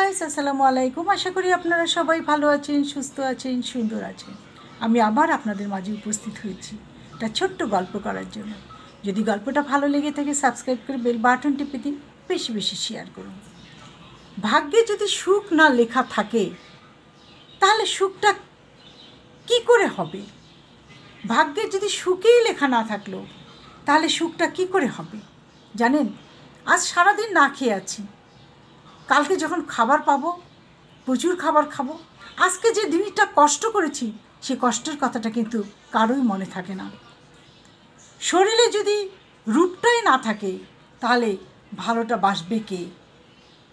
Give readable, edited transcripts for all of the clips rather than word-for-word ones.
Guys, আসসালামু আলাইকুম। আশা করি আপনারা সবাই ভালো আছেন, সুস্থ আছেন, সুন্দর আছেন। আমি আবার আপনাদের মাঝে উপস্থিত হয়েছি একটা ছোট্ট গল্প করার জন্য। যদি গল্পটা ভালো লেগে থাকে সাবস্ক্রাইব করে বেল বাটন টিপে দিন, বেশি বেশি শেয়ার করুন। ভাগ্যে যদি সুখ না লেখা থাকে তাহলে সুখটা কি করে হবে? ভাগ্যে যদি সুখেই লেখা না থাকলো তাহলে সুখটা কি করে হবে? জানেন, আজ সারাদিন না খেয়ে আছি, কালকে যখন খাবার পাবো প্রচুর খাবার খাবো। আজকে যে দিনটা কষ্ট করেছি সে কষ্টের কথাটা কিন্তু কারোই মনে থাকে না। শরীরে যদি রূপটাই না থাকে তাহলে ভালোটা বাসবে কে?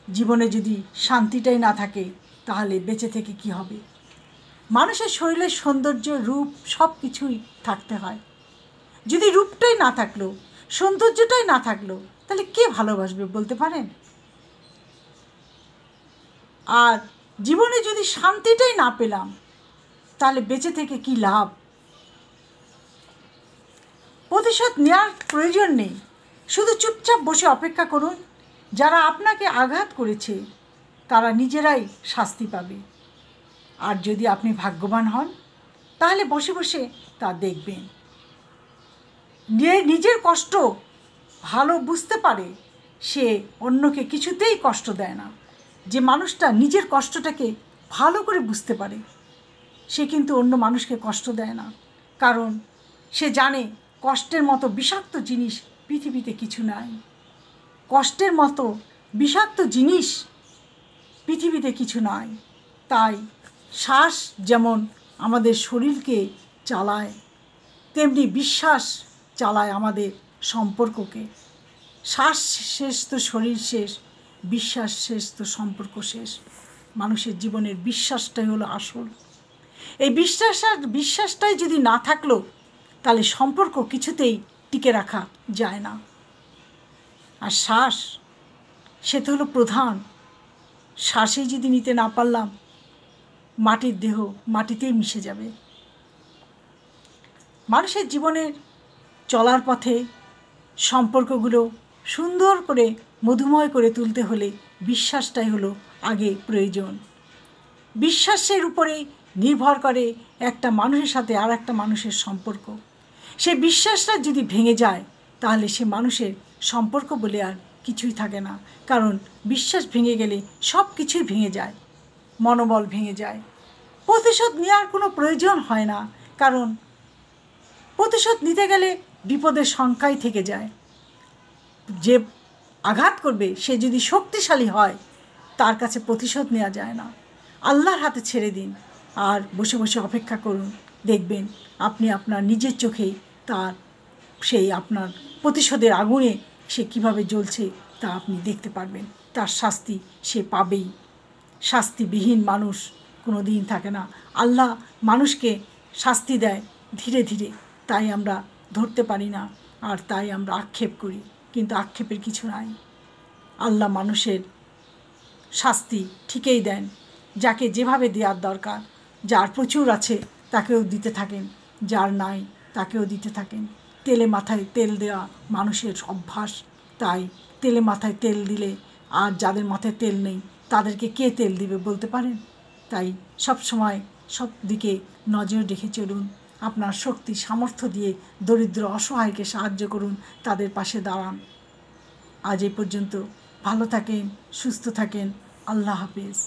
জীবনে যদি শান্তিটাই না থাকে তাহলে বেঁচে থেকে কি হবে? মানুষের শরীরের সৌন্দর্য, রূপ সব কিছুই থাকতে হয়। যদি রূপটাই না থাকলো, সৌন্দর্যটাই না থাকলো, তাহলে কে ভালোবাসবে বলতে পারেন? আর জীবনে যদি শান্তিটাই না পেলাম তাহলে বেঁচে থেকে কি লাভ? প্রতিশোধ নেওয়ার প্রয়োজন নেই, শুধু চুপচাপ বসে অপেক্ষা করুন। যারা আপনাকে আঘাত করেছে তারা নিজেরাই শাস্তি পাবে। আর যদি আপনি ভাগ্যবান হন তাহলে বসে বসে তা দেখবেন। নিজের কষ্ট ভালো বুঝতে পারে সে অন্যকে কিছুতেই কষ্ট দেয় না। যে মানুষটা নিজের কষ্টটাকে ভালো করে বুঝতে পারে সে কিন্তু অন্য মানুষকে কষ্ট দেয় না, কারণ সে জানে কষ্টের মতো বিষাক্ত জিনিস পৃথিবীতে কিছু নাই। কষ্টের মতো বিষাক্ত জিনিস পৃথিবীতে কিছু নাই। তাই শ্বাস যেমন আমাদের শরীরকে চালায়, তেমনি বিশ্বাস চালায় আমাদের সম্পর্ককে। শ্বাস শেষ তো শরীর শেষ, বিশ্বাস শেষ তো সম্পর্ক শেষ। মানুষের জীবনের বিশ্বাসটাই হলো আসল। এই বিশ্বাসটাই যদি না থাকলো তাহলে সম্পর্ক কিছুতেই টিকে রাখা যায় না। আর শ্বাস সে তো হলো প্রধান। শ্বাসেই যদি নিতে না পারলাম, মাটির দেহ মাটিতেই মিশে যাবে। মানুষের জীবনের চলার পথে সম্পর্কগুলো সুন্দর করে মধুময় করে তুলতে হলে বিশ্বাসটাই হলো আগে প্রয়োজন। বিশ্বাসের উপরেই নির্ভর করে একটা মানুষের সাথে আর একটা মানুষের সম্পর্ক। সে বিশ্বাসটা যদি ভেঙে যায় তাহলে সে মানুষের সম্পর্ক বলে আর কিছুই থাকে না, কারণ বিশ্বাস ভেঙে গেলে সব কিছুই ভেঙে যায়, মনোবল ভেঙে যায়। প্রতিশোধ নেওয়ার কোনো প্রয়োজন হয় না, কারণ প্রতিশোধ নিতে গেলে বিপদের সংখ্যাই থেকে যায়। যে আঘাত করবে সে যদি শক্তিশালী হয় তার কাছে প্রতিশোধ নেওয়া যায় না। আল্লাহর হাতে ছেড়ে দিন আর বসে বসে অপেক্ষা করুন। দেখবেন আপনি আপনার নিজের চোখেই তার সেই আপনার প্রতিশোধের আগুনে সে কীভাবে জ্বলছে তা আপনি দেখতে পারবেন। তার শাস্তি সে পাবেই। শাস্তিবিহীন মানুষ কোনো দিন থাকে না। আল্লাহ মানুষকে শাস্তি দেয় ধীরে ধীরে, তাই আমরা ধরতে পারি না আর তাই আমরা আক্ষেপ করি, কিন্তু আক্ষেপের কিছু নাই। আল্লাহ মানুষের শাস্তি ঠিকই দেন, যাকে যেভাবে দেওয়ার দরকার। যার প্রচুর আছে তাকেও দিতে থাকেন, যার নাই তাকেও দিতে থাকেন। তেলে মাথায় তেল দেওয়া মানুষের অভ্যাস, তাই তেলে মাথায় তেল দিলে আর যাদের মাথায় তেল নেই তাদেরকে কে তেল দিবে বলতে পারেন? তাই সব সময় সব দিকে নজর রেখে চলুন। আপনার শক্তি সামর্থ্য দিয়ে দরিদ্র অসহায়কে সাহায্য করুন, তাদের পাশে দাঁড়ান। আজ এই পর্যন্ত। ভালো থাকেন, সুস্থ থাকেন। আল্লাহ হাফেজ।